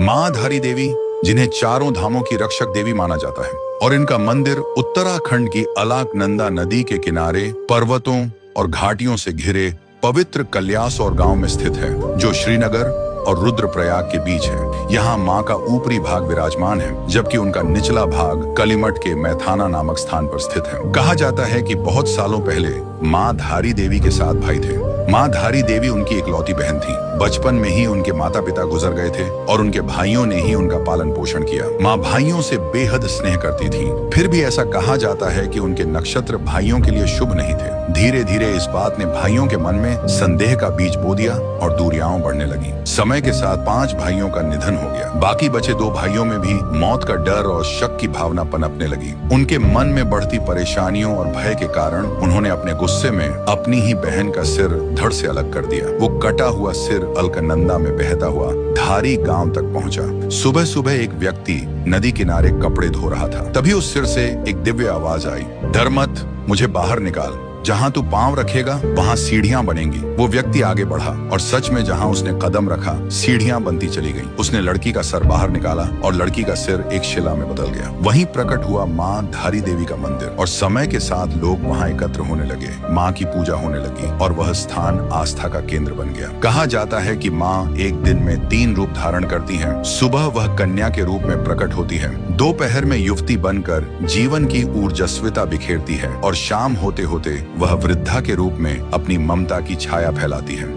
माँ धारी देवी, जिन्हें चारों धामों की रक्षक देवी माना जाता है, और इनका मंदिर उत्तराखंड की अलकनंदा नदी के किनारे पर्वतों और घाटियों से घिरे पवित्र कल्यासौर गांव में स्थित है, जो श्रीनगर और रुद्रप्रयाग के बीच है। यहाँ माँ का ऊपरी भाग विराजमान है, जबकि उनका निचला भाग कलिमठ के मैथाना नामक स्थान पर स्थित है। कहा जाता है कि बहुत सालों पहले माँ धारी देवी के 7 भाई थे। माँ धारी देवी उनकी इकलौती बहन थी। बचपन में ही उनके माता पिता गुजर गए थे और उनके भाइयों ने ही उनका पालन पोषण किया। माँ भाइयों से बेहद स्नेह करती थी। फिर भी ऐसा कहा जाता है कि उनके नक्षत्र भाइयों के लिए शुभ नहीं थे। धीरे धीरे इस बात ने भाइयों के मन में संदेह का बीज बो दिया और दूरियां बढ़ने लगी। समय के साथ 5 भाइयों का निधन हो गया। बाकी बचे 2 भाइयों में भी मौत का डर और शक की भावना पनपने लगी। उनके मन में बढ़ती परेशानियों और भय के कारण उन्होंने अपने गुस्से में अपनी ही बहन का सिर धड़ से अलग कर दिया। वो कटा हुआ सिर अलकनंदा में बहता हुआ धारी गांव तक पहुंचा। सुबह सुबह एक व्यक्ति नदी किनारे कपड़े धो रहा था। तभी उस सिर से एक दिव्य आवाज आई, डर मत, मुझे बाहर निकाल। जहां तू पांव रखेगा वहां सीढ़ियां बनेंगी। वो व्यक्ति आगे बढ़ा और सच में जहां उसने कदम रखा सीढ़ियां बनती चली गईं। उसने लड़की का सर बाहर निकाला और लड़की का सिर एक शिला में बदल गया। वहीं प्रकट हुआ माँ धारी देवी का मंदिर, और समय के साथ लोग वहां एकत्र होने लगे। माँ की पूजा होने लगी और वह स्थान आस्था का केंद्र बन गया। कहा जाता है कि माँ एक दिन में 3 रूप धारण करती है। सुबह वह कन्या के रूप में प्रकट होती है, दोपहर में युवती बनकर जीवन की ऊर्जस्विता बिखेरती है, और शाम होते होते वह वृद्धा के रूप में अपनी ममता की छाया फैलाती है।